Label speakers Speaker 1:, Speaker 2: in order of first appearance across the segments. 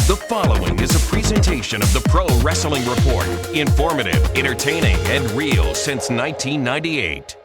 Speaker 1: The following is a presentation of the Pro Wrestling Report. Informative, entertaining, and real since 1998.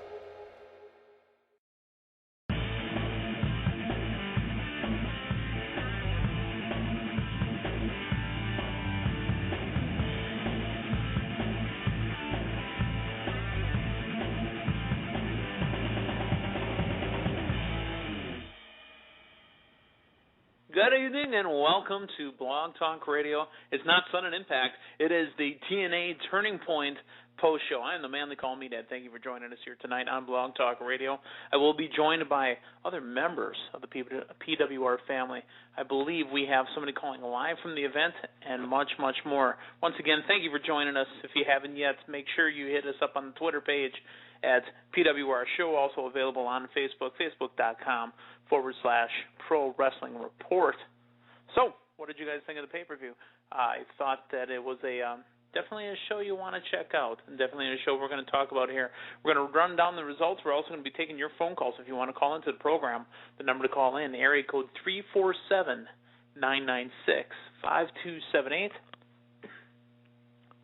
Speaker 2: Good evening and welcome to Blog Talk Radio. It's not Sudden Impact. It is the TNA Turning Point post show. I am the man they call me Dad. Thank you for joining us here tonight on Blog Talk Radio. I will be joined by other members of the PWR family. I believe we have somebody calling live from the event and much, much more. Once again, thank you for joining us. If you haven't yet, make sure you hit us up on the Twitter page at PWR Show, also available on Facebook, facebook.com/Pro Wrestling Report. So, what did you guys think of the pay-per-view? I thought that it was definitely a show you want to check out, and definitely a show we're going to talk about here. We're going to run down the results. We're also going to be taking your phone calls if you want to call into the program. The number to call in, area code 347-996-5278.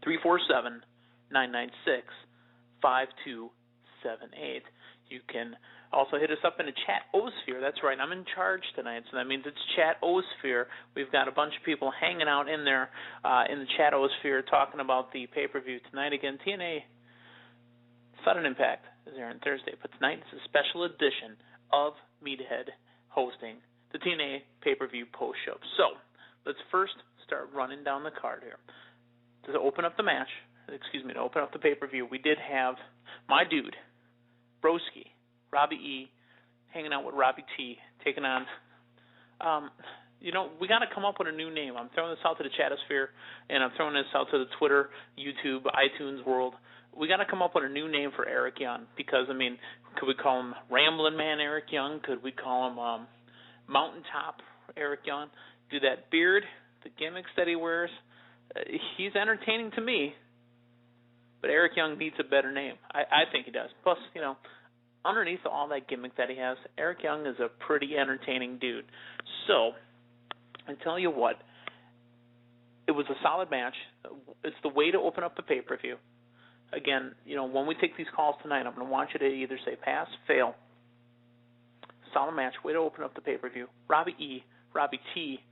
Speaker 2: 347-996-5278. You can also hit us up in the chat-osphere. That's right, I'm in charge tonight, so that means it's chat-osphere. We've got a bunch of people hanging out in there in the chat-osphere talking about the pay-per-view tonight. Again, TNA Sudden Impact is there on Thursday, but tonight is a special edition of Meathead hosting the TNA pay-per-view post-show. So let's first start running down the card here. To open up the match, to open up the pay-per-view, we did have my dude, Broski, Robbie E, hanging out with Robbie T, taking on, we got to come up with a new name. I'm throwing this out to the chatosphere, and I'm throwing this out to the Twitter, YouTube, iTunes world. We got to come up with a new name for Eric Young because, could we call him Ramblin' Man Eric Young? Could we call him Mountaintop Eric Young? Do that beard, the gimmicks that he wears, he's entertaining to me. But Eric Young needs a better name. I think he does. Plus, underneath all that gimmick that he has, Eric Young is a pretty entertaining dude. So, I tell you what, it was a solid match. It's the way to open up the pay-per-view. Again, when we take these calls tonight, I'm going to want you to either say pass, fail. Solid match, way to open up the pay-per-view. Robbie E, Robbie T,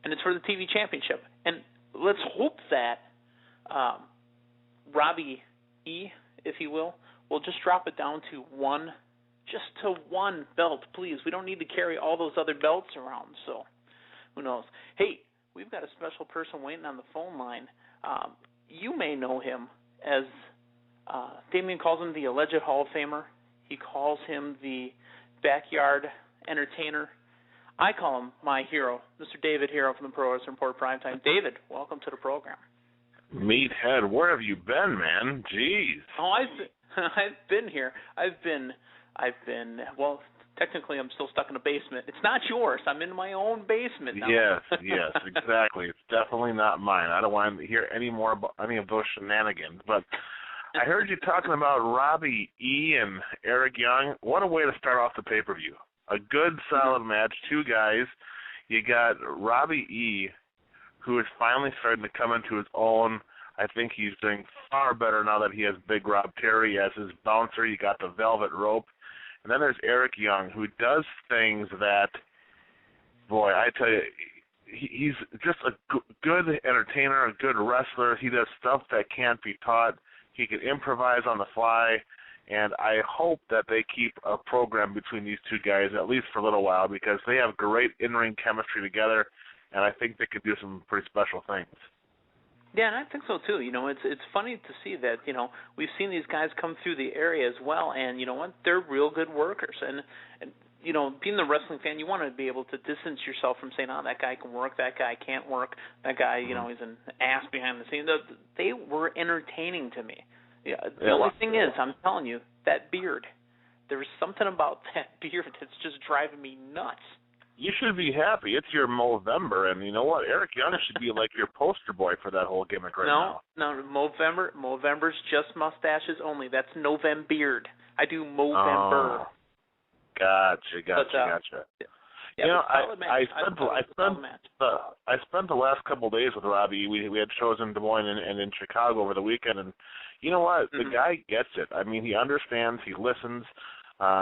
Speaker 2: and it's for the TV championship. And let's hope that Robbie E, if you will just drop it down to one belt, please. We don't need to carry all those other belts around, so who knows. Hey, we've got a special person waiting on the phone line. You may know him as, Damien calls him the alleged Hall of Famer. He calls him the backyard entertainer. I call him my hero, Mr. David Hero from the Pro Wrestling Report Primetime. David, welcome to the program.
Speaker 3: Meathead, where have you been, man? Jeez.
Speaker 2: Oh, I've been here. I've been. Well, technically, I'm still stuck in a basement. It's not yours. I'm in my own basement now.
Speaker 3: Yes, exactly. It's definitely not mine. I don't want to hear any more about any of those shenanigans. But I heard you talking about Robbie E and Eric Young. What a way to start off the pay-per-view. A good, solid match. Two guys. You got Robbie E, who is finally starting to come into his own. I think he's doing far better now that he has Big Rob Terry as his bouncer. You got the velvet rope. And then there's Eric Young, who does things that, boy, I tell you, he's just a good entertainer, a good wrestler. He does stuff that can't be taught. He can improvise on the fly. And I hope that they keep a program between these two guys, at least for a little while, because they have great in-ring chemistry together, and I think they could do some pretty special things.
Speaker 2: Yeah, and I think so too. It's funny to see that, we've seen these guys come through the area as well, and you know what? They're real good workers. And being the wrestling fan, you want to be able to distance yourself from saying, oh, that guy can work, that guy can't work, that guy, he's an ass behind the scenes. They were entertaining to me. Yeah, the only thing is, I'm telling you, that beard, there was something about that beard that's just driving me nuts.
Speaker 3: You should be happy. It's your Movember, and you know what? Eric Young should be like your poster boy for that whole gimmick now.
Speaker 2: No, Movember's just mustaches only. That's November. I do Movember.
Speaker 3: Oh, gotcha.
Speaker 2: Yeah,
Speaker 3: you know,
Speaker 2: solid match.
Speaker 3: I spent the last couple of days with Robbie. We had shows in Des Moines and in Chicago over the weekend, and you know what? The guy gets it. I mean, he understands. He listens.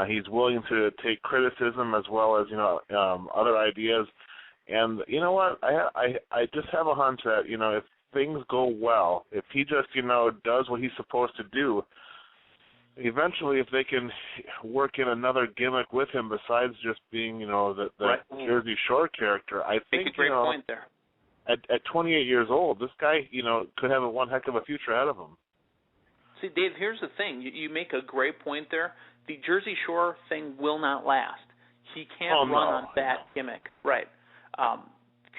Speaker 3: He's willing to take criticism as well as other ideas. And you know what? I just have a hunch that if things go well, if he just does what he's supposed to do, eventually, if they can work in another gimmick with him besides just being, the Jersey Shore character, I think,
Speaker 2: a great point there.
Speaker 3: At 28 years old, this guy, could have one heck of a future ahead of him.
Speaker 2: See, Dave, here's the thing. You make a great point there. The Jersey Shore thing will not last. He can't run on that gimmick. Right.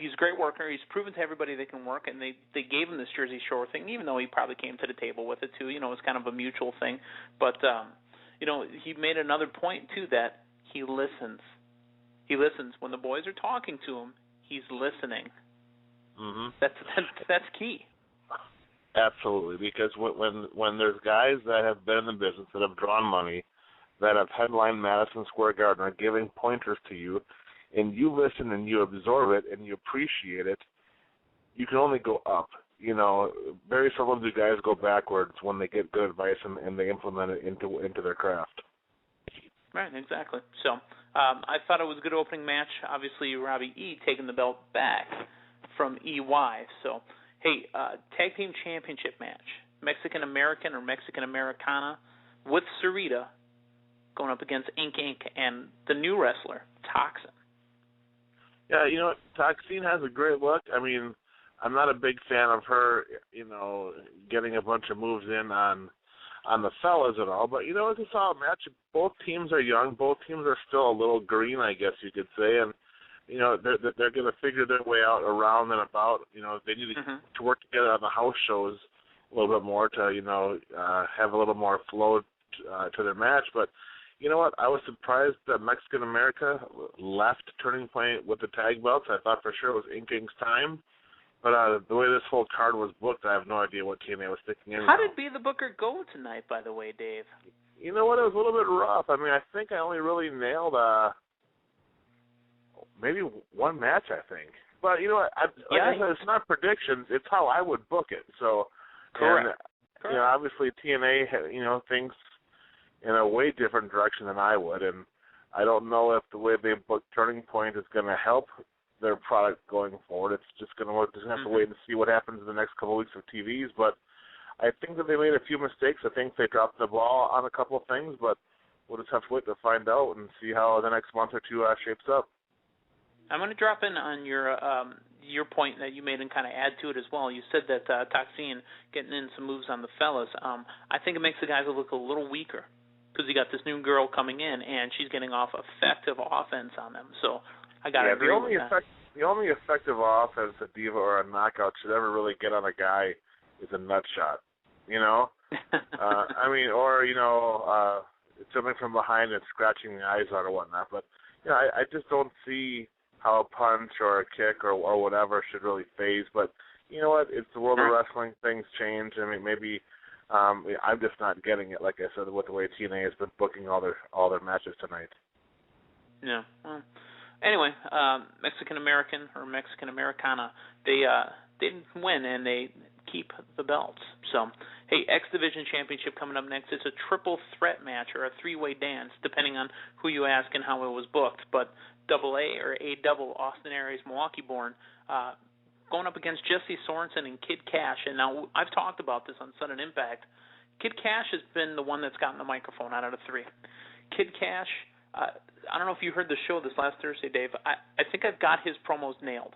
Speaker 2: He's a great worker. He's proven to everybody they can work, and they gave him this Jersey Shore thing, even though he probably came to the table with it, too. It's kind of a mutual thing. But, he made another point, too, that he listens. He listens. When the boys are talking to him, he's listening.
Speaker 3: Mm-hmm.
Speaker 2: That's key.
Speaker 3: Absolutely, because when there's guys that have been in the business, that have drawn money, that have headlined Madison Square Garden, are giving pointers to you, and you listen and you absorb it and you appreciate it, you can only go up. Very seldom do guys go backwards when they get good advice and they implement it into their craft.
Speaker 2: Right, exactly. So I thought it was a good opening match. Obviously, Robbie E taking the belt back from EY. So, hey, tag team championship match, Mexican-American or Mexican-Americana with Sarita going up against Inc. and the new wrestler, Toxxin.
Speaker 3: Yeah, Toxxin has a great look. I mean, I'm not a big fan of her, getting a bunch of moves in on the fellas and all, but, it's a solid match. Both teams are young. Both teams are still a little green, I guess you could say, and, they're going to figure their way out around and about. They need to work together on the house shows a little bit more to, have a little more flow to their match, but you know what? I was surprised that Mexican America left Turning Point with the tag belts. I thought for sure it was Inc.'s time. But the way this whole card was booked, I have no idea what TNA was thinking anyway.
Speaker 2: How did Be the Booker go tonight, by the way, Dave?
Speaker 3: You know what? It was a little bit rough. I mean, I think I only really nailed maybe one match, I think. But you know what? I said, it's not predictions. It's how I would book it. So,
Speaker 2: correct.
Speaker 3: And, obviously TNA, thinks in a way different direction than I would, and I don't know if the way they book Turning Point is going to help their product going forward. It's just going to have to wait and see what happens in the next couple of weeks of TVs, but I think that they made a few mistakes. I think they dropped the ball on a couple of things, but we'll just have to wait to find out and see how the next month or two shapes up.
Speaker 2: I'm going to drop in on your point that you made and kind of add to it as well. You said that Toxxin getting in some moves on the fellas. I think it makes the guys look a little weaker, because you got this new girl coming in, and she's getting off effective offense on them. So I got to agree with that.
Speaker 3: The only effective offense a diva or a knockout should ever really get on a guy is a nut shot, I mean, or, something from behind and scratching the eyes out or whatnot. But, I just don't see how a punch or a kick or whatever should really phase. But, you know what? It's the world of wrestling. Things change. I mean, maybe I'm just not getting it, like I said, with the way TNA has been booking all their matches tonight.
Speaker 2: Yeah. Well, anyway, Mexican-American or Mexican-Americana, they didn't win, and they keep the belts. So, hey, X Division Championship coming up next. It's a triple threat match or a three-way dance, depending on who you ask and how it was booked. But AA or A-double, Austin Aries, Milwaukee-born, going up against Jesse Sorensen and Kid Kash. And now I've talked about this on Sudden Impact. Kid Kash has been the one that's gotten the microphone out of the three. Kid Kash, I don't know if you heard the show this last Thursday, Dave. I think I've got his promos nailed.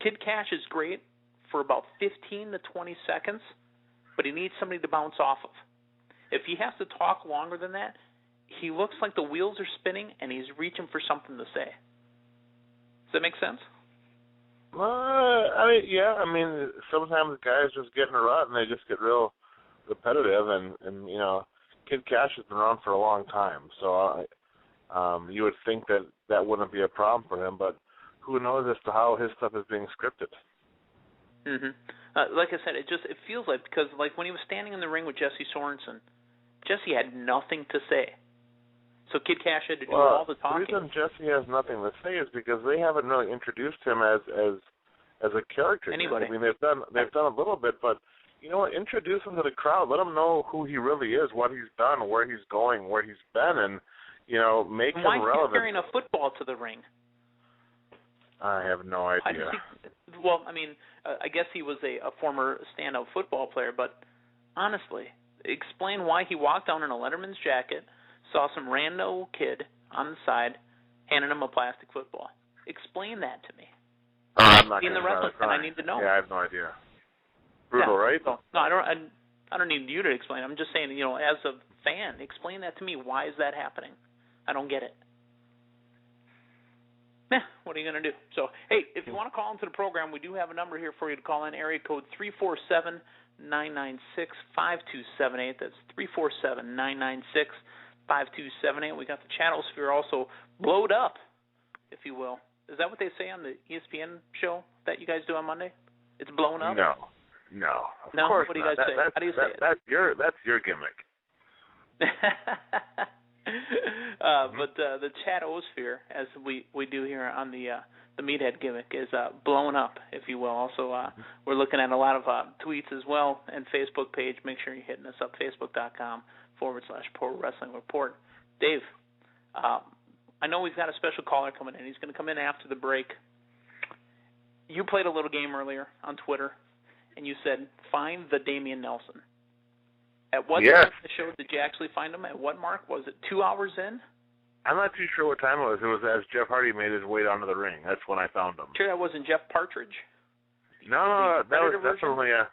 Speaker 2: Kid Kash is great for about 15 to 20 seconds, but he needs somebody to bounce off of. If he has to talk longer than that, he looks like the wheels are spinning and he's reaching for something to say. Does that make sense?
Speaker 3: I mean, sometimes guys just get in a rut and they just get real repetitive, and Kid Kash has been around for a long time, so you would think that wouldn't be a problem for him, but who knows as to how his stuff is being scripted.
Speaker 2: Like I said, it feels like, because like when he was standing in the ring with Jesse Sorensen, Jesse had nothing to say. So Kid Kash had to do all the talking.
Speaker 3: The reason Jesse has nothing to say is because they haven't really introduced him as a character.
Speaker 2: Anybody.
Speaker 3: I mean, they've done a little bit, but you know what? Introduce him to the crowd. Let him know who he really is, what he's done, where he's going, where he's been, and you know, make him relevant.
Speaker 2: Why is he carrying a football to the ring?
Speaker 3: I have no idea.
Speaker 2: Well, I mean, I guess he was a former stand-up football player, but honestly, explain why he walked down in a Letterman's jacket, saw some rando kid on the side, handed him a plastic football. Explain that to me.
Speaker 3: I'm not
Speaker 2: in the wrestling, and I need to know.
Speaker 3: Yeah, I have no idea. Brutal, right?
Speaker 2: So, no, I don't need you to explain. I'm just saying, you know, as a fan, explain that to me. Why is that happening? I don't get it. What are you going to do? So, hey, if you want to call into the program, we do have a number here for you to call in, area code 347-996-5278. That's 347-996-5278. We got the chatosphere also blowed up, if you will. Is that what they say on the ESPN show that you guys do on Monday? It's blown up?
Speaker 3: No. Of course
Speaker 2: what do you
Speaker 3: not.
Speaker 2: guys say? How do you say it?
Speaker 3: That's your gimmick.
Speaker 2: But the chatosphere, as we do here on the Meathead gimmick, is blown up, if you will. Also, we're looking at a lot of tweets as well, and Facebook page. Make sure you're hitting us up, facebook.com/Pro Wrestling Report. Dave, I know we've got a special caller coming in. He's going to come in after the break. You played a little game earlier on Twitter, and you said, find the Damian Nelson. At what time in the show did you actually find him? At what mark? Was it 2 hours in?
Speaker 3: I'm not too sure what time it was. It was as Jeff Hardy made his way down to the ring. That's when I found him.
Speaker 2: Sure that wasn't Jeff Partridge?
Speaker 3: No, that was definitely a...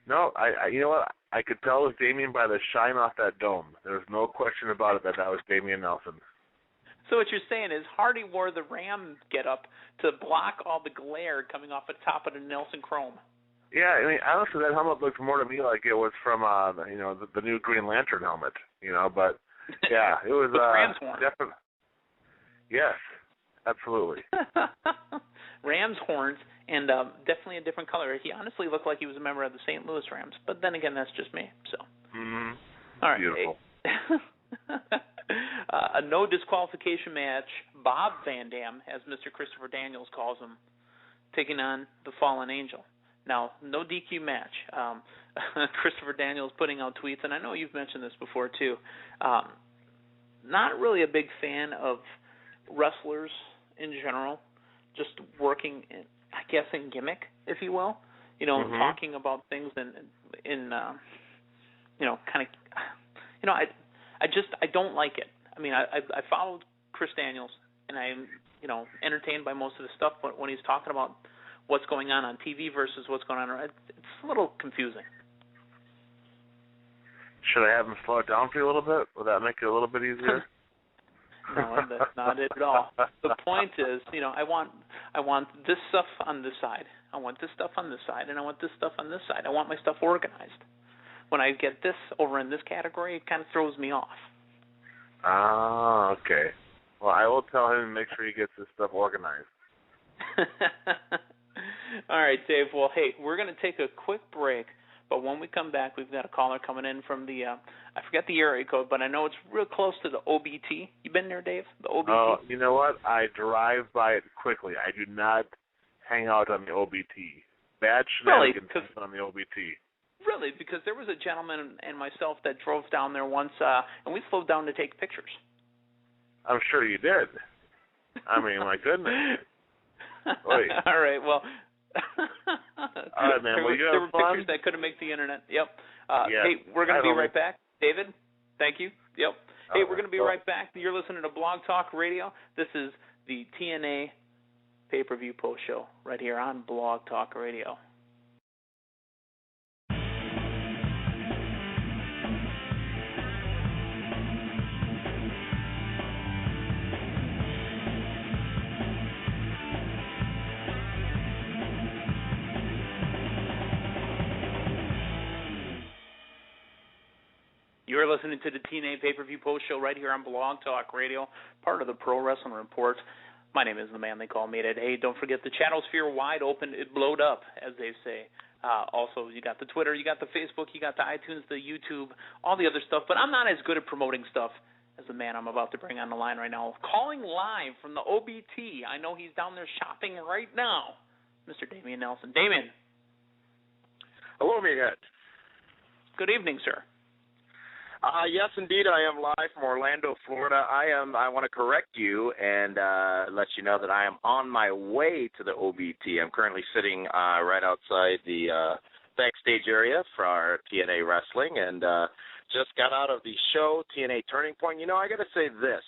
Speaker 3: No, I you know what? I could tell it was Damian by the shine off that dome. There was no question about it that was Damian Nelson.
Speaker 2: So what you're saying is Hardy wore the Ram get-up to block all the glare coming off the top of the Nelson Chrome.
Speaker 3: Yeah, I mean, honestly, that helmet looked more to me like it was from, the new Green Lantern helmet, but, yeah, it was definitely. Yes, absolutely.
Speaker 2: Ram's horns, and definitely a different color. He honestly looked like he was a member of the St. Louis Rams, but then again, that's just me, so.
Speaker 3: Mm-hmm.
Speaker 2: All right.
Speaker 3: Beautiful.
Speaker 2: A no disqualification match, Bob Van Dam, as Mr. Christopher Daniels calls him, taking on the Fallen Angel. Now, no DQ match. Christopher Daniels putting out tweets, and I know you've mentioned this before too. Not really a big fan of wrestlers in general, just working, in gimmick, if you will. Talking about things I don't like it. I mean, I followed Chris Daniels, and I'm, entertained by most of the stuff, but when he's talking about what's going on TV versus what's going on, it's a little confusing.
Speaker 3: Should I have him slow it down for you a little bit? Would that make it a little bit easier?
Speaker 2: No, that's not it at all. The point is, I want this stuff on this side. I want this stuff on this side, and I want this stuff on this side. I want my stuff organized. When I get this over in this category, it kind of throws me off.
Speaker 3: Ah, okay. Well, I will tell him to make sure he gets his stuff organized.
Speaker 2: All right, Dave. Well, hey, we're going to take a quick break, but when we come back, we've got a caller coming in from the, I forget the area code, but I know it's real close to the OBT. You been there, Dave? The OBT?
Speaker 3: Oh, you know what? I drive by it quickly. I do not hang out on the OBT. Bad shenanigans on the OBT.
Speaker 2: Really? Because there was a gentleman and myself that drove down there once, and we slowed down to take pictures.
Speaker 3: I'm sure you did. I mean, my goodness.
Speaker 2: All right, well.
Speaker 3: All right, man.
Speaker 2: There were pictures that couldn't make the internet. Yep. Hey, we're going to be right back. David, thank you. Yep. Hey, we're going to be right back. You're listening to Blog Talk Radio. This is the TNA pay-per-view post show right here on Blog Talk Radio. You're listening to the TNA pay-per-view post show right here on Blog Talk Radio, part of the Pro Wrestling Report. My name is the man they call Meathead. Hey, don't forget the chatosphere wide open. It blowed up, as they say. Also, you got the Twitter, you got the Facebook, you got the iTunes, the YouTube, all the other stuff. But I'm not as good at promoting stuff as the man I'm about to bring on the line right now. Calling live from the OBT. I know he's down there shopping right now. Mr. Damian Nelson. Damian.
Speaker 4: Hello, Meathead.
Speaker 2: Good evening, sir.
Speaker 4: Yes, indeed, I am live from Orlando, Florida. I want to correct you and let you know that I am on my way to the OBT. I'm currently sitting right outside the backstage area for our TNA Wrestling, and just got out of the show, TNA Turning Point. You know, I got to say this,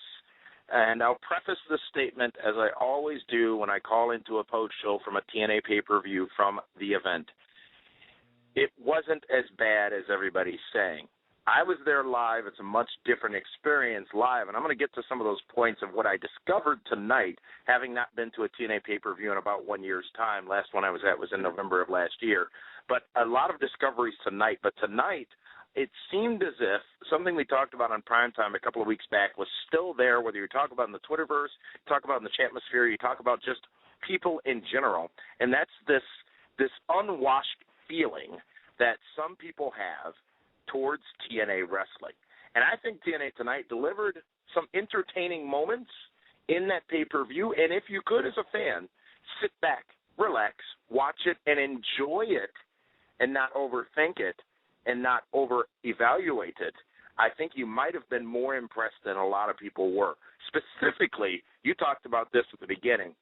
Speaker 4: and I'll preface this statement as I always do when I call into a post-show from a TNA pay-per-view from the event. It wasn't as bad as everybody's saying. I was there live. It's a much different experience live, and I'm going to get to some of those points of what I discovered tonight, having not been to a TNA pay-per-view in about 1 year's time. Last one I was at was in November of last year. But a lot of discoveries tonight. But tonight, it seemed as if something we talked about on Primetime a couple of weeks back was still there, whether you talk about in the Twitterverse, talk about in the Chatmosphere, you talk about just people in general, and that's this unwashed feeling that some people have towards TNA wrestling. And I think TNA tonight delivered some entertaining moments in that pay-per-view, and if you could, as a fan, sit back, relax, watch it, and enjoy it, and not overthink it, and not over-evaluate it, I think you might have been more impressed than a lot of people were. Specifically, you talked about this at the beginning.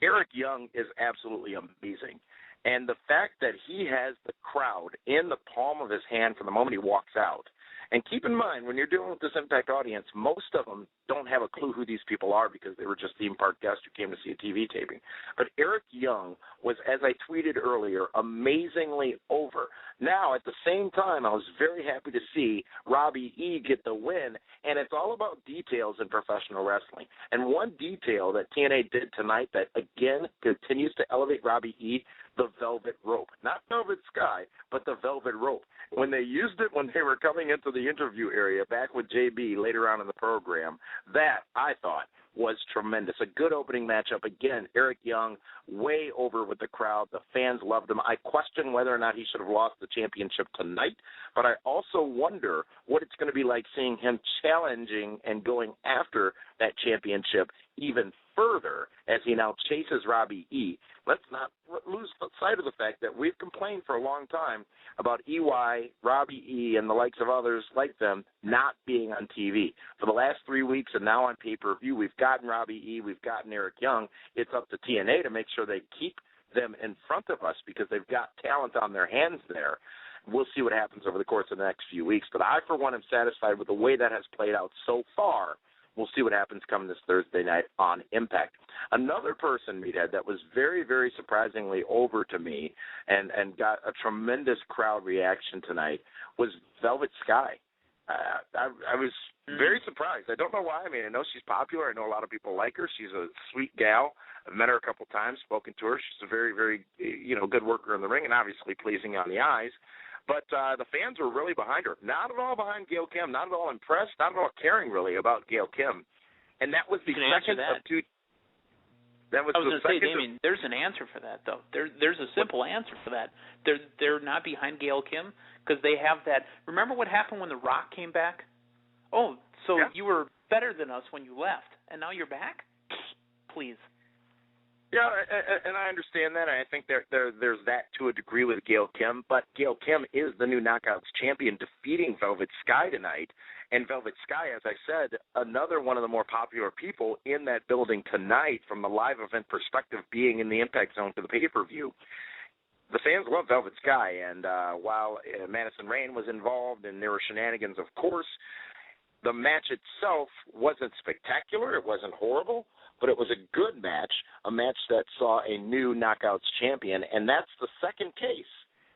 Speaker 4: Eric Young is absolutely amazing. And the fact that he has the crowd in the palm of his hand from the moment he walks out. And keep in mind, when you're dealing with this Impact audience, most of them don't have a clue who these people are because they were just theme park guests who came to see a TV taping. But Eric Young was, as I tweeted earlier, amazingly over. Now, at the same time, I was very happy to see Robbie E get the win, and it's all about details in professional wrestling. And one detail that TNA did tonight that, again, continues to elevate Robbie E, the velvet rope. Not velvet sky, but the velvet rope. When they used it when they were coming into the interview area back with JB later on in the program, that, I thought, was tremendous. A good opening matchup. Again, Eric Young way over with the crowd. The fans loved him. I question whether or not he should have lost the championship tonight, but I also wonder what it's going to be like seeing him challenging and going after that championship even further as he now chases Robbie E. Let's not lose sight of the fact that we've complained for a long time about EY, Robbie E, and the likes of others like them not being on TV. For the last 3 weeks and now on pay-per-view, we've gotten Robbie E, we've gotten Eric Young. It's up to TNA to make sure they keep them in front of us because they've got talent on their hands there. We'll see what happens over the course of the next few weeks. But I, for one, am satisfied with the way that has played out so far. We'll see what happens coming this Thursday night on Impact. Another person, Meathead, that was very, very surprisingly over to me and got a tremendous crowd reaction tonight was Velvet Sky. I was very surprised. I don't know why. I mean, I know she's popular. I know a lot of people like her. She's a sweet gal. I've met her a couple times, spoken to her. She's a very, very, good worker in the ring and obviously pleasing on the eyes. But the fans were really behind her. Not at all behind Gail Kim. Not at all impressed. Not at all caring, really, about Gail Kim. And that was the second of two. That was
Speaker 2: I was
Speaker 4: the
Speaker 2: going to say,
Speaker 4: second.
Speaker 2: Damien, there's an answer for that, though. There's a simple answer for that. They're not behind Gail Kim because they have that. Remember what happened when The Rock came back? Oh, so
Speaker 4: yeah.
Speaker 2: You were better than us when you left, and now you're back? Please.
Speaker 4: Yeah, and I understand that. I think there's that to a degree with Gail Kim, but Gail Kim is the new Knockouts champion, defeating Velvet Sky tonight. And Velvet Sky, as I said, another one of the more popular people in that building tonight from the live event perspective, being in the Impact Zone for the pay-per-view. The fans love Velvet Sky, and while Madison Rayne was involved and there were shenanigans, of course, the match itself wasn't spectacular. It wasn't horrible. But it was a good match, a match that saw a new Knockouts champion, and that's the second case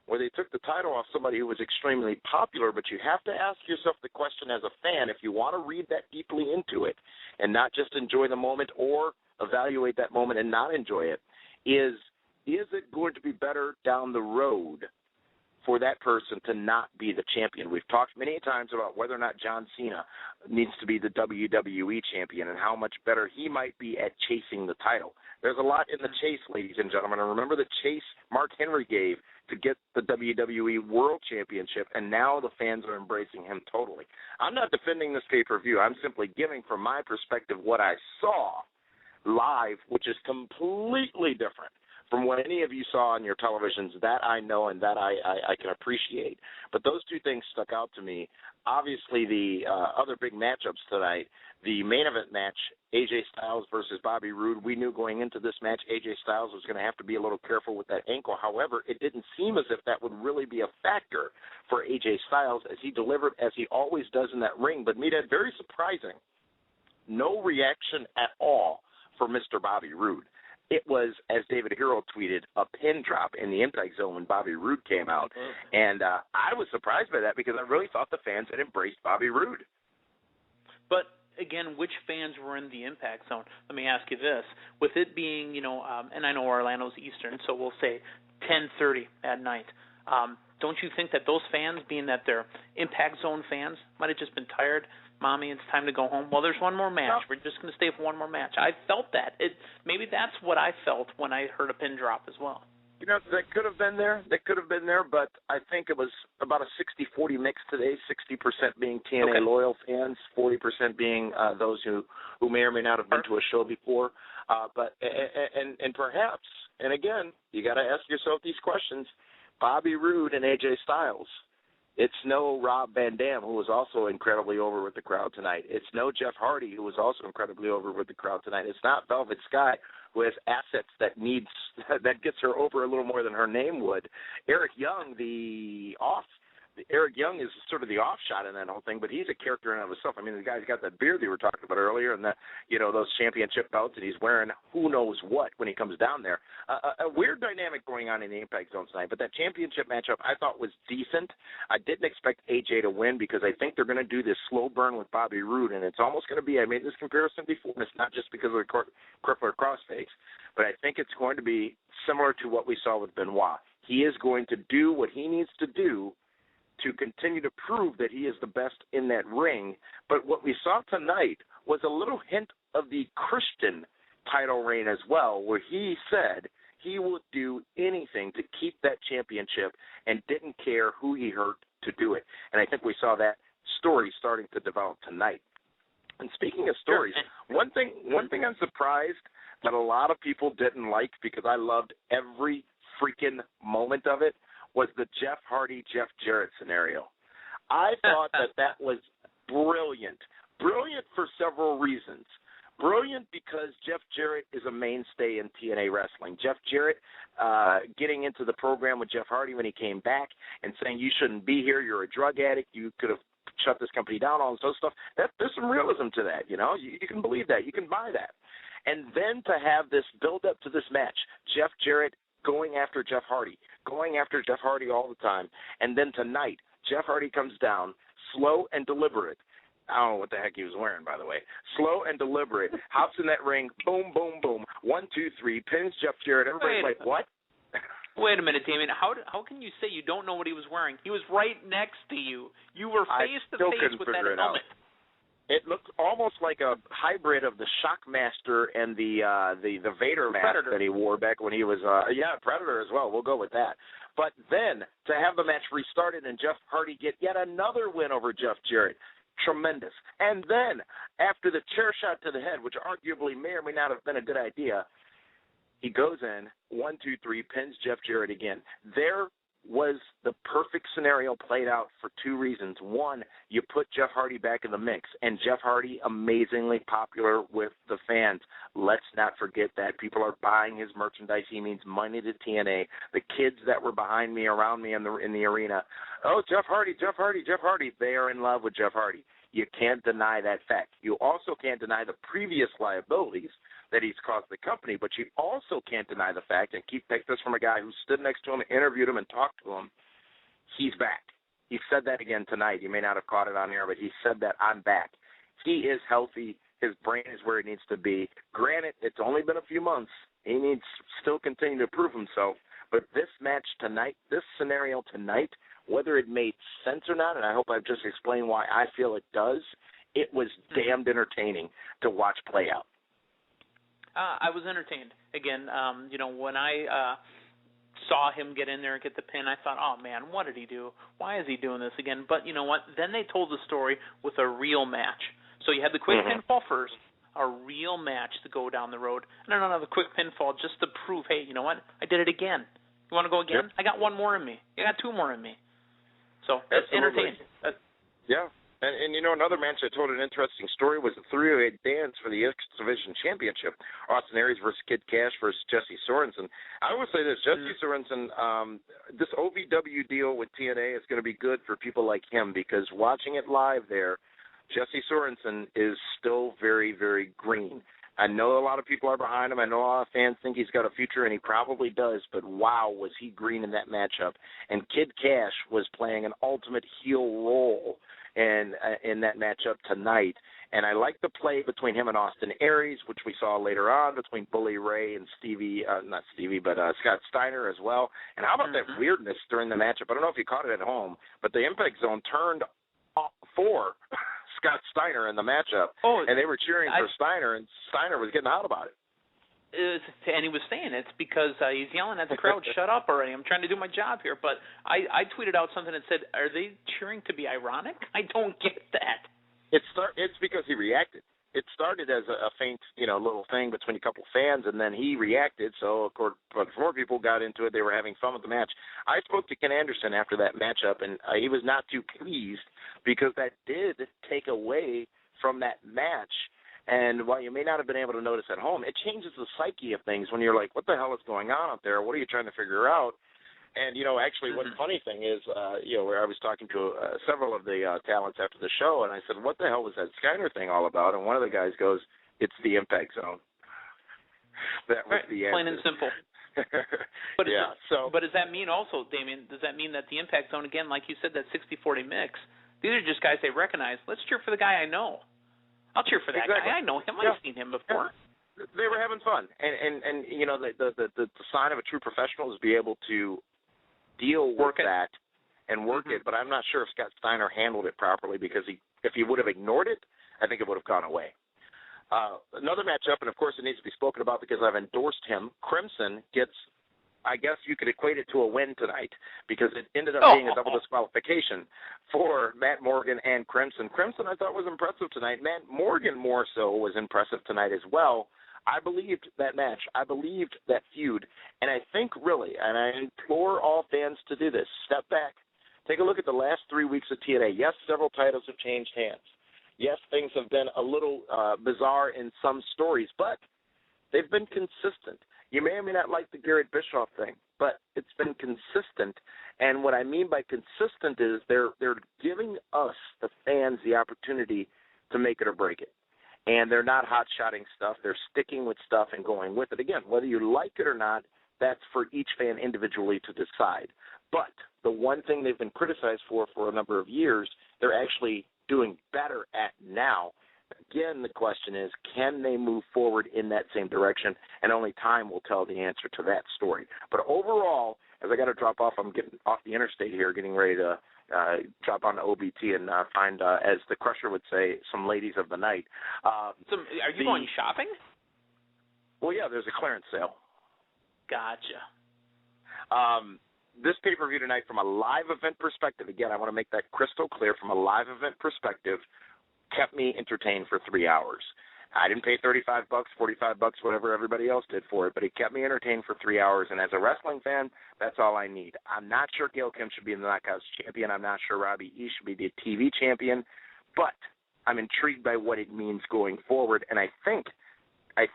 Speaker 4: where they took the title off somebody who was extremely popular. But you have to ask yourself the question as a fan, if you want to read that deeply into it and not just enjoy the moment or evaluate that moment and not enjoy it, is it going to be better down the road for that person to not be the champion? We've talked many times about whether or not John Cena needs to be the WWE champion and how much better he might be at chasing the title. There's a lot in the chase, ladies and gentlemen. And remember the chase Mark Henry gave to get the WWE World Championship, and now the fans are embracing him totally. I'm not defending this pay-per-view. I'm simply giving, from my perspective, what I saw live, which is completely different from what any of you saw on your televisions. That I know and that I can appreciate. But those two things stuck out to me. Obviously, the other big matchups tonight, the main event match, AJ Styles versus Bobby Roode. We knew going into this match AJ Styles was going to have to be a little careful with that ankle. However, it didn't seem as if that would really be a factor for AJ Styles, as he delivered as he always does in that ring. But Meathead, very surprising, no reaction at all for Mr. Bobby Roode. It was, as David Hero tweeted, a pin drop in the impact zone when Bobby Roode came out. And I was surprised by that because I really thought the fans had embraced Bobby Roode.
Speaker 2: But, again, which fans were in the impact zone? Let me ask you this. With it being, and I know Orlando's Eastern, so we'll say 10:30 at night, don't you think that those fans, being that they're impact zone fans, might have just been tired? Mommy, it's time to go home. Well, there's one more match. We're just going to stay for one more match. I felt that. Maybe that's what I felt when I heard a pin drop as well.
Speaker 4: That could have been there. But I think it was about a 60-40 mix today, 60% being TNA loyal fans, 40% being those who may or may not have been to a show before. But perhaps, and again, you got to ask yourself these questions, Bobby Roode and AJ Styles. It's no Rob Van Dam, who was also incredibly over with the crowd tonight. It's no Jeff Hardy, who was also incredibly over with the crowd tonight. It's not Velvet Sky, who has assets that gets her over a little more than her name would. Eric Young, Eric Young is sort of the offshot in that whole thing, but he's a character in and of himself. I mean, the guy's got that beard that we were talking about earlier, and those championship belts that he's wearing, who knows what when he comes down there. A weird dynamic going on in the Impact Zone tonight, but that championship matchup I thought was decent. I didn't expect AJ to win because I think they're going to do this slow burn with Bobby Roode, and it's almost going to be, I made this comparison before, and it's not just because of the crippler crossface, but I think it's going to be similar to what we saw with Benoit. He is going to do what he needs to do to continue to prove that he is the best in that ring. But what we saw tonight was a little hint of the Christian title reign as well, where he said he would do anything to keep that championship and didn't care who he hurt to do it. And I think we saw that story starting to develop tonight. And speaking of stories, one thing I'm surprised that a lot of people didn't like, because I loved every freaking moment of it, was the Jeff Hardy, Jeff Jarrett scenario. I thought that was brilliant. Brilliant for several reasons. Brilliant because Jeff Jarrett is a mainstay in TNA wrestling. Jeff Jarrett getting into the program with Jeff Hardy when he came back and saying, you shouldn't be here, you're a drug addict, you could have shut this company down, all this other stuff. There's some realism to that, You can believe that. You can buy that. And then to have this build-up to this match, Jeff Jarrett going after Jeff Hardy all the time. And then tonight, Jeff Hardy comes down, slow and deliberate. I don't know what the heck he was wearing, by the way. Slow and deliberate. Hops in that ring, boom, boom, boom. 1, 2, 3, pins Jeff Jarrett. Everybody's like, what?
Speaker 2: Wait a minute, Damien. How can you say you don't know what he was wearing? He was right next to you. You were face to face with that helmet.
Speaker 4: It looked almost like a hybrid of the Shockmaster and the Vader mask
Speaker 2: Predator
Speaker 4: that he wore back when he was Predator as well. We'll go with that. But then to have the match restarted and Jeff Hardy get yet another win over Jeff Jarrett, tremendous. And then after the chair shot to the head, which arguably may or may not have been a good idea, he goes in, 1, 2, 3, pins Jeff Jarrett again. There was the perfect scenario played out for two reasons. One, you put Jeff Hardy back in the mix, and Jeff Hardy amazingly popular with the fans. Let's not forget that. People are buying his merchandise. He means money to TNA. The kids that were behind me, around me in the arena, oh, Jeff Hardy, Jeff Hardy, Jeff Hardy. They are in love with Jeff Hardy. You can't deny that fact. You also can't deny the previous liabilities that he's caused the company, but you also can't deny the fact, and keep take this from a guy who stood next to him, interviewed him, and talked to him, he's back. He said that again tonight. You may not have caught it on air, but he said that, I'm back. He is healthy. His brain is where it needs to be. Granted, it's only been a few months. He needs to still continue to prove himself, but this match tonight, this scenario tonight, whether it made sense or not, and I hope I've just explained why I feel it does, it was damned entertaining to watch play out.
Speaker 2: I was entertained. Again, when I saw him get in there and get the pin, I thought, oh, man, what did he do? Why is he doing this again? But you know what? Then they told the story with a real match. So you had the quick pinfall first, a real match to go down the road, and then another quick pinfall just to prove, hey, you know what? I did it again. You want to go again? Yep. I got one more in me. I got two more in me. So that's entertaining.
Speaker 4: Yeah. And you know, another match that told an interesting story was the 308 dance for the X Division Championship. Austin Aries versus Kid Kash versus Jesse Sorensen. I will say this, Jesse Sorensen, this OVW deal with TNA is going to be good for people like him, because watching it live there, Jesse Sorensen is still very, very green. I know a lot of people are behind him. I know a lot of fans think he's got a future, and he probably does, but wow, was he green in that matchup. And Kid Kash was playing an ultimate heel role in that matchup tonight. And I like the play between him and Austin Aries, which we saw later on, between Bully Ray and Scott Steiner as well. And how about that weirdness during the matchup? I don't know if you caught it at home, but the Impact Zone turned for Scott Steiner in the matchup, and they were cheering for Steiner, and Steiner was getting hot about it.
Speaker 2: And he was saying it's because he's yelling at the crowd, shut up already, I'm trying to do my job here. But I tweeted out something that said, are they cheering to be ironic? I don't get that.
Speaker 4: It's because he reacted. It started as a faint, little thing between a couple fans, and then he reacted. So, of course, before people got into it, they were having fun with the match. I spoke to Ken Anderson after that matchup, and he was not too pleased because that did take away from that match. And while you may not have been able to notice at home, it changes the psyche of things when you're like, what the hell is going on out there? What are you trying to figure out? And, actually, one funny thing is, where I was talking to several of the talents after the show, and I said, what the hell was that Steiner thing all about? And one of the guys goes, it's the Impact Zone. That was the answer.
Speaker 2: Plain and simple. But does that mean also, Damien, does that mean that the Impact Zone, again, like you said, that 60-40 mix, these are just guys they recognize. Let's cheer for the guy I know. I'll cheer for that guy. I know him. I've seen him before.
Speaker 4: Yeah. They were having fun. And the sign of a true professional is be able to deal with that and work it, but I'm not sure if Scott Steiner handled it properly, because if he would have ignored it, I think it would have gone away. Another matchup, and of course it needs to be spoken about because I've endorsed him, Crimson gets, I guess you could equate it to a win tonight, because it ended up being a double disqualification for Matt Morgan and Crimson. Crimson I thought was impressive tonight. Matt Morgan more so was impressive tonight as well. I believed that match. I believed that feud. And I think really, and I implore all fans to do this, step back. Take a look at the last 3 weeks of TNA. Yes, several titles have changed hands. Yes, things have been a little bizarre in some stories, but they've been consistent. You may or may not like the Garrett Bischoff thing, but it's been consistent. And what I mean by consistent is they're giving us, the fans, the opportunity to make it or break it. And they're not hot-shotting stuff. They're sticking with stuff and going with it. Again, whether you like it or not, that's for each fan individually to decide. But the one thing they've been criticized for a number of years, they're actually doing better at now. Again, the question is, can they move forward in that same direction? And only time will tell the answer to that story. But overall, as I got to drop off, I'm getting off the interstate here, getting ready to drop on the OBT and find, as the Crusher would say, some ladies of the night.
Speaker 2: Are you going shopping?
Speaker 4: Well, yeah, there's a clearance sale.
Speaker 2: Gotcha.
Speaker 4: This pay-per-view tonight, from a live event perspective, again, I want to make that crystal clear, from a live event perspective, kept me entertained for 3 hours. I didn't pay $35, $45, whatever everybody else did for it, but it kept me entertained for 3 hours. And as a wrestling fan, that's all I need. I'm not sure Gail Kim should be the Knockouts champion. I'm not sure Robbie E should be the TV champion, but I'm intrigued by what it means going forward. And I think, I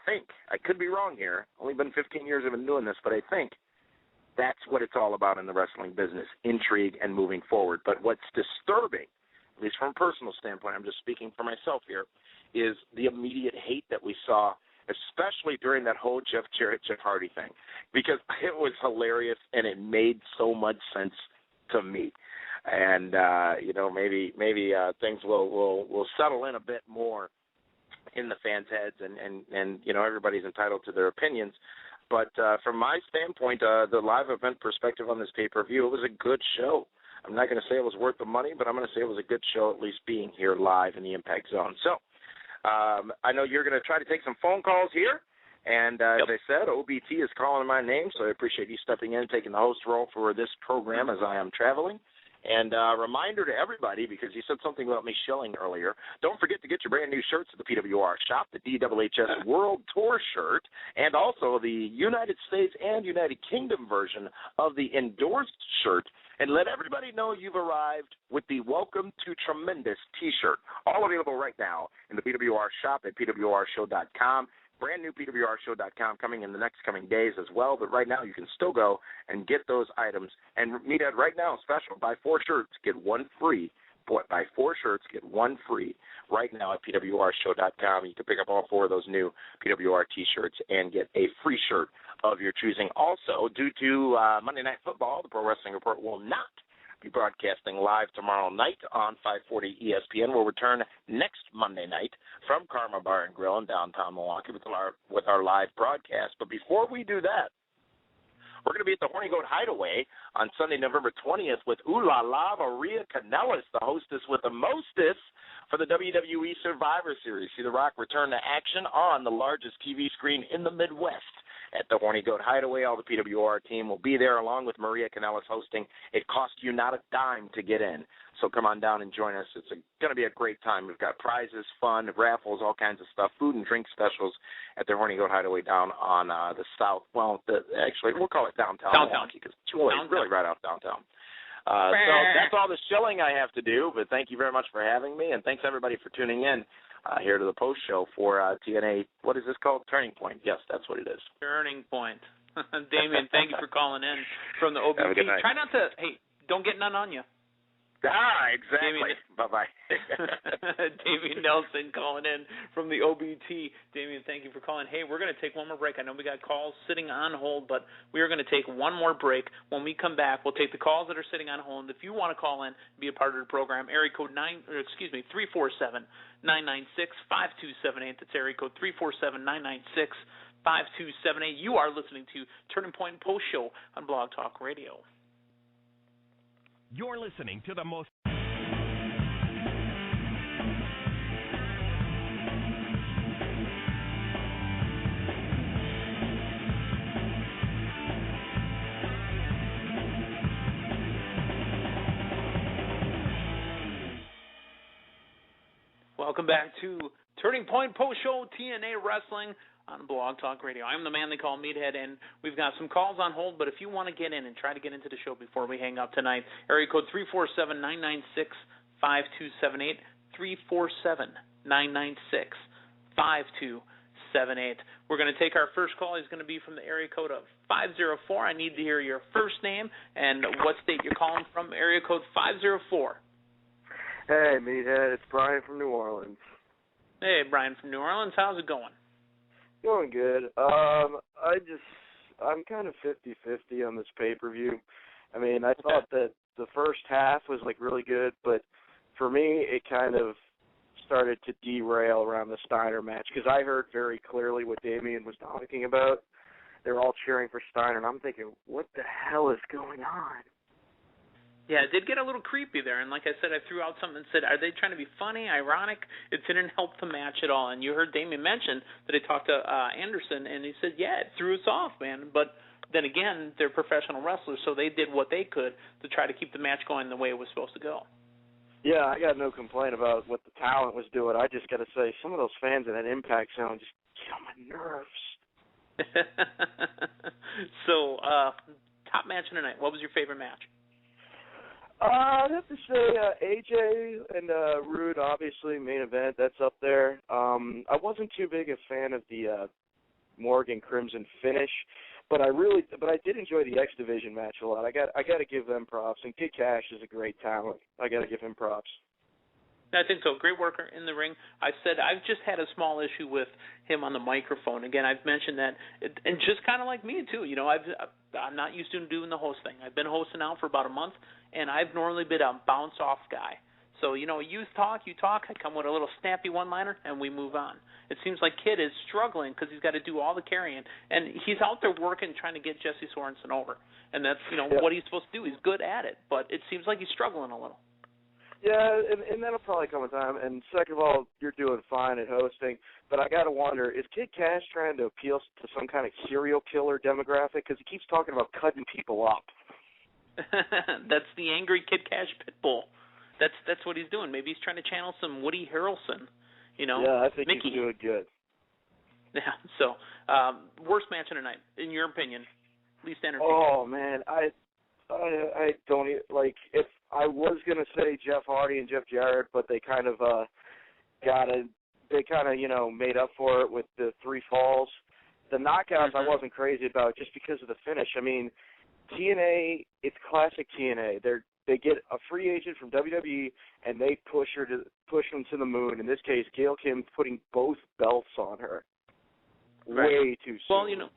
Speaker 4: could be wrong here, only been 15 years I've been doing this, but I think that's what it's all about in the wrestling business, intrigue and moving forward. But what's disturbing, at least from a personal standpoint, I'm just speaking for myself here, is the immediate hate that we saw, especially during that whole Jeff Jarrett, Jeff Hardy thing, because it was hilarious and it made so much sense to me. And, maybe things will settle in a bit more in the fans' heads, and everybody's entitled to their opinions. But from my standpoint, the live event perspective on this pay-per-view, it was a good show. I'm not going to say it was worth the money, but I'm going to say it was a good show, at least being here live in the Impact Zone. So I know you're going to try to take some phone calls here, And as I said, OBT is calling my name, so I appreciate you stepping in, taking the host role for this program as I am traveling. And reminder to everybody, because you said something about me shilling earlier, don't forget to get your brand new shirts at the PWR shop, the DWHS World Tour shirt, and also the United States and United Kingdom version of the endorsed shirt. And let everybody know you've arrived with the Welcome to Tremendous T-shirt, all available right now in the PWR shop at pwrshow.com. Brand new pwrshow.com coming in the next coming days as well. But right now you can still go and get those items. And Meathead, right now, special, buy 4 shirts, get 1 free. Buy 4 shirts, get 1 free right now at pwrshow.com. You can pick up all 4 of those new PWR T-shirts and get a free shirt of your choosing. Also, due to Monday Night Football, the Pro Wrestling Report will not be broadcasting live tomorrow night on 540 ESPN. We'll return next Monday night from Karma Bar and Grill in downtown Milwaukee with our live broadcast. But before we do that, we're going to be at the Horny Goat Hideaway on Sunday, November 20th with Ooh La La Maria Kanellis, the hostess with the mostest for the WWE Survivor Series. See The Rock return to action on the largest TV screen in the Midwest at the Horny Goat Hideaway. All the PWR team will be there along with Maria Kanellis hosting. It costs you not a dime to get in. So come on down and join us. It's going to be a great time. We've got prizes, fun, raffles, all kinds of stuff, food and drink specials at the Horny Goat Hideaway down on the south. Well, actually, we'll call it downtown Milwaukee because it's really right out downtown. So that's all the shilling I have to do, but thank you very much for having me, and thanks everybody for tuning in here to the post show for TNA. What is this called? Turning Point. Yes, that's what it is.
Speaker 2: Turning Point. Damien, thank you for calling in from the OBT.
Speaker 4: Have a good night.
Speaker 2: Try not to, don't get none on you.
Speaker 4: Exactly. Bye-bye.
Speaker 2: Damien Nelson calling in from the OBT. Damien, thank you for calling. Hey, we're going to take one more break. I know we got calls sitting on hold, but we are going to take one more break. When we come back, we'll take the calls that are sitting on hold. If you want to call in, be a part of the program, area code 347-996-5278. That's area code 347-996-5278. You are listening to Turning Point Post Show on Blog Talk Radio.
Speaker 1: You're listening to the most...
Speaker 2: Welcome back to Turning Point Post Show, TNA Wrestling on Blog Talk Radio. I'm the man they call Meathead, and we've got some calls on hold, but if you want to get in and try to get into the show before we hang up tonight, area code 347-996-5278, 347-996-5278. We're going to take our first call. He's going to be from the area code of 504. I need to hear your first name and what state you're calling from, area code 504.
Speaker 5: Hey, Meathead, it's Brian from New Orleans.
Speaker 2: Hey, Brian from New Orleans. How's it going?
Speaker 5: Going good. I'm kind of 50-50 on this pay-per-view. I mean, I thought that the first half was, really good, but for me, it kind of started to derail around the Steiner match because I heard very clearly what Damien was talking about. They were all cheering for Steiner, and I'm thinking, what the hell is going on?
Speaker 2: Yeah, it did get a little creepy there, and like I said, I threw out something and said, are they trying to be funny, ironic? It didn't help the match at all, and you heard Damien mention that he talked to Anderson, and he said, yeah, it threw us off, man, but then again, they're professional wrestlers, so they did what they could to try to keep the match going the way it was supposed to go.
Speaker 5: Yeah, I got no complaint about what the talent was doing. I just got to say, some of those fans in that Impact Zone just get on my nerves.
Speaker 2: So, top match of the night. What was your favorite match?
Speaker 5: I'd have to say AJ and Roode, obviously, main event. That's up there. I wasn't too big a fan of the Morgan Crimson finish, but I did enjoy the X Division match a lot. I got to give them props. And Kid Kash is a great talent. I got to give him props.
Speaker 2: I think so. Great worker in the ring. I said I've just had a small issue with him on the microphone. Again, I've mentioned that, and just kind of like me too. You know, I'm not used to doing the host thing. I've been hosting now for about a month, and I've normally been a bounce-off guy. So, you talk, I come with a little snappy one-liner, and we move on. It seems like Kid is struggling because he's got to do all the carrying, and he's out there working, trying to get Jesse Sorensen over. And that's, what he's supposed to do. He's good at it, but it seems like he's struggling a little.
Speaker 5: Yeah, and that'll probably come with time. And second of all, you're doing fine at hosting. But I got to wonder, is Kid Kash trying to appeal to some kind of serial killer demographic? Because he keeps talking about cutting people up.
Speaker 2: That's the angry Kid Kash pit bull. That's what he's doing. Maybe he's trying to channel some Woody Harrelson, you know.
Speaker 5: Yeah, I think
Speaker 2: Mickey.
Speaker 5: he's doing good.
Speaker 2: Yeah. So, worst match of the night, in your opinion, least entertaining.
Speaker 5: Oh man, I don't even, like, if I was gonna say Jeff Hardy and Jeff Jarrett, but they kind of made up for it with the 3 falls. The knockouts I wasn't crazy about just because of the finish. I mean, TNA, it's classic TNA. They get a free agent from WWE and they push them to the moon. In this case, Gail Kim putting both belts on her.
Speaker 2: Right.
Speaker 5: Way too soon.
Speaker 2: Well, you know,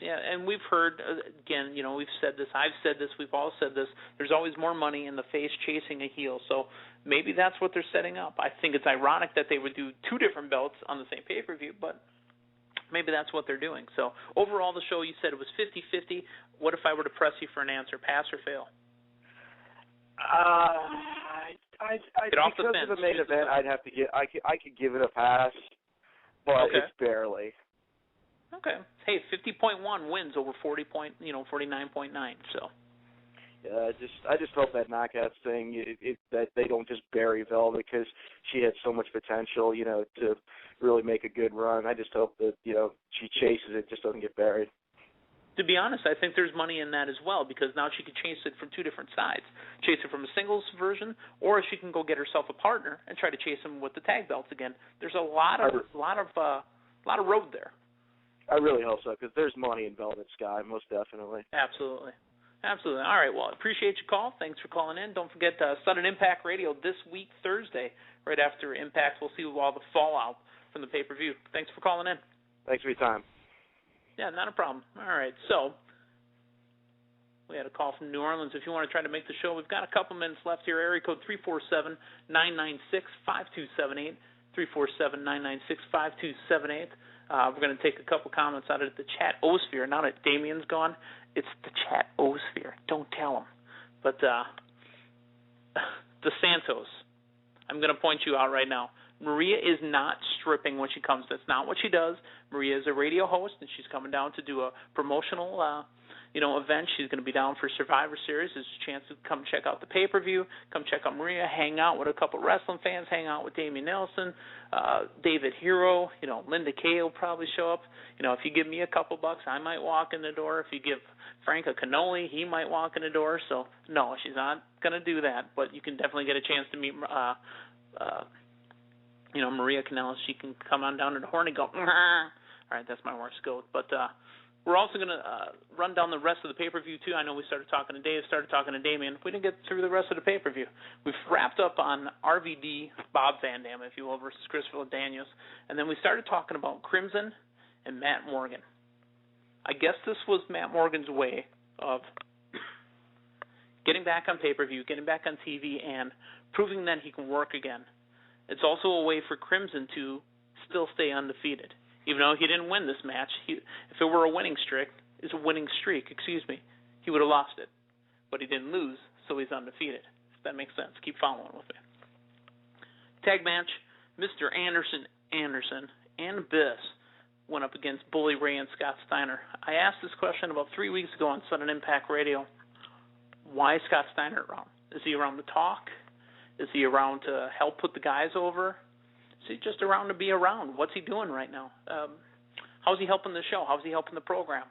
Speaker 2: yeah, and we've heard, again, you know, we've said this, I've said this, we've all said this, there's always more money in the face chasing a heel, so maybe that's what they're setting up. I think it's ironic that they would do 2 different belts on the same pay-per-view, but maybe that's what they're doing. So overall, the show, you said it was 50-50. What if I were to press you for an answer, pass or fail?
Speaker 5: Because of the main event, I'd have to I could give it a pass, but
Speaker 2: okay.
Speaker 5: It's barely.
Speaker 2: Okay. Hey, 50.1 wins over 49.9. So.
Speaker 5: Yeah, I just hope that knockouts thing that they don't just bury Velvet because she had so much potential, you know, to really make a good run. I just hope that, you know, she chases it, just doesn't get buried.
Speaker 2: To be honest, I think there's money in that as well because now she could chase it from 2 different sides. Chase it from a singles version, or she can go get herself a partner and try to chase him with the tag belts again. There's a lot of road there.
Speaker 5: I really hope so because there's money in Velvet Sky, most definitely.
Speaker 2: Absolutely. Absolutely. All right, well, I appreciate your call. Thanks for calling in. Don't forget Sudden Impact Radio this week, Thursday, right after Impact. We'll see all the fallout from the pay-per-view. Thanks for calling in.
Speaker 5: Thanks for your time.
Speaker 2: Yeah, not a problem. All right, so we had a call from New Orleans. If you want to try to make the show, we've got a couple minutes left here. Area code 347-996-5278, 347-996-5278. We're going to take a couple comments out of the chat-osphere. Now that Damien's gone, it's the chat-osphere. Don't tell him. But DeSantos, I'm going to point you out right now. Maria is not stripping when she comes. That's not what she does. Maria is a radio host, and she's coming down to do a promotional event. She's going to be down for Survivor Series. There's a chance to come check out the pay-per-view, come check out Maria, hang out with a couple wrestling fans, hang out with Damien Nelson, David Hero, Linda Kay will probably show up. If you give me a couple bucks, I might walk in the door. If you give Frank a cannoli, he might walk in the door. So, no, she's not going to do that, but you can definitely get a chance to meet Maria Kanellis. She can come on down to the horn and go, all right, that's my worst goat. But we're also going to run down the rest of the pay-per-view, too. I know we started talking to Dave, started talking to Damien. We didn't get through the rest of the pay-per-view. We've wrapped up on RVD, Bob Van Dam, if you will, versus Christopher Daniels. And then we started talking about Crimson and Matt Morgan. I guess this was Matt Morgan's way of getting back on pay-per-view, getting back on TV, and proving that he can work again. It's also a way for Crimson to still stay undefeated. Even though he didn't win this match, if it were a winning streak, he would have lost it. But he didn't lose, so he's undefeated. If that makes sense. Keep following with me. Tag match, Mr. Anderson and Abyss went up against Bully Ray and Scott Steiner. I asked this question about 3 weeks ago on Sudden Impact Radio. Why is Scott Steiner around? Is he around to talk? Is he around to help put the guys over? Is he just around to be around? What's he doing right now? How's he helping the show? How's he helping the program?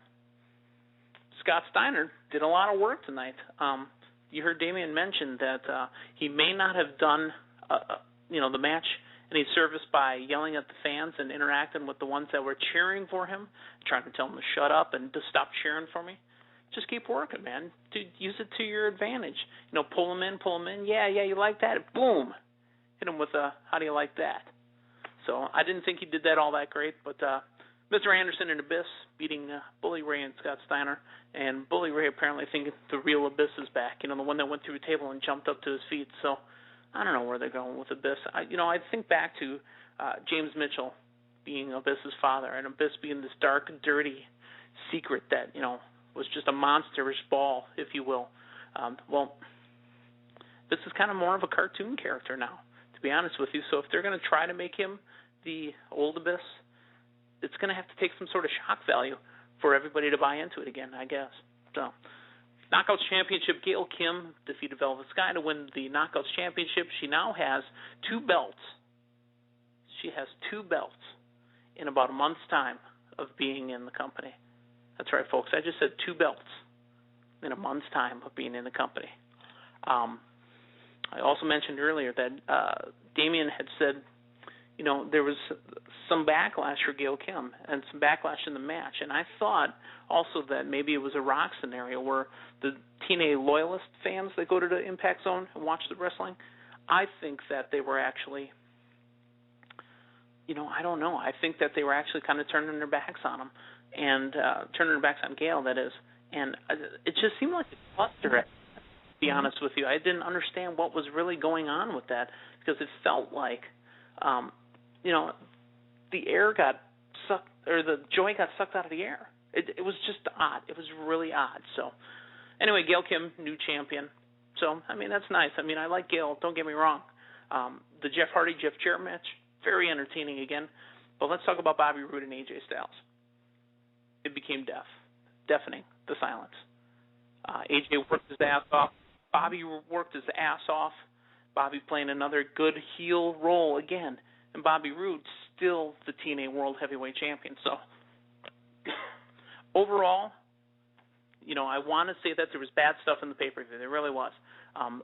Speaker 2: Scott Steiner did a lot of work tonight. You heard Damien mention that he may not have done, the match any service by yelling at the fans and interacting with the ones that were cheering for him, trying to tell them to shut up and to stop cheering for me. Just keep working, man. Use it to your advantage. Pull them in. Yeah, you like that? Boom. Hit him with a, how do you like that? So I didn't think he did that all that great, but Mr. Anderson and Abyss beating Bully Ray and Scott Steiner, and Bully Ray apparently thinking the real Abyss is back, the one that went through a table and jumped up to his feet. So I don't know where they're going with Abyss. I think back to James Mitchell being Abyss's father, and Abyss being this dark, dirty secret that, was just a monsterish ball, if you will. Well, this is kind of more of a cartoon character now, to be honest with you. So if they're going to try to make him the Old Abyss, it's going to have to take some sort of shock value for everybody to buy into it again, I guess. So, Knockouts Championship, Gail Kim defeated Velvet Sky to win the Knockouts Championship. She now has 2 belts. She has 2 belts in about a month's time of being in the company. That's right, folks. I just said 2 belts in a month's time of being in the company. I also mentioned earlier that Damian had said, you know, there was some backlash for Gail Kim and some backlash in the match. And I thought also that maybe it was a Rock scenario where the TNA loyalist fans that go to the Impact Zone and watch the wrestling, I think that they were actually, you know, I don't know. I think that they were actually kind of turning their backs on him and turning their backs on Gail, that is. And it just seemed like a cluster, to be honest with you. I didn't understand what was really going on with that because it felt like, you know, the air got sucked, or the joy got sucked out of the air. It was just odd. It was really odd. So, anyway, Gail Kim, new champion. So, I mean, that's nice. I mean, I like Gail. Don't get me wrong. The Jeff Hardy, Jeff Jarrett match, very entertaining again. But let's talk about Bobby Roode and AJ Styles. It became deafening, the silence. AJ worked his ass off. Bobby worked his ass off. Bobby playing another good heel role again. And Bobby Roode still the TNA World Heavyweight Champion. So, overall, you know, I want to say that there was bad stuff in the pay-per-view. There really was.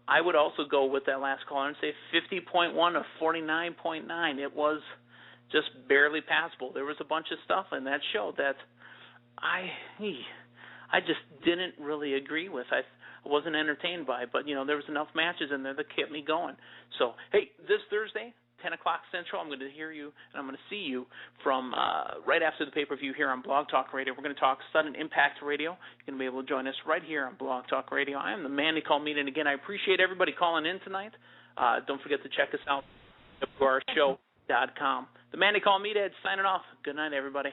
Speaker 2: I would also go with that last caller and say 50.1 of 49.9. It was just barely passable. There was a bunch of stuff in that show that I just didn't really agree with. I wasn't entertained by, but, you know, there was enough matches in there that kept me going. So, hey, this Thursday, 10 o'clock Central, I'm going to hear you, and I'm going to see you from right after the pay-per-view here on Blog Talk Radio. We're going to talk Sudden Impact Radio. You're going to be able to join us right here on Blog Talk Radio. I am the man they call me, and again, I appreciate everybody calling in tonight. Don't forget to check us out at ourshow.com. The man they call me, Dad, signing off. Good night, everybody.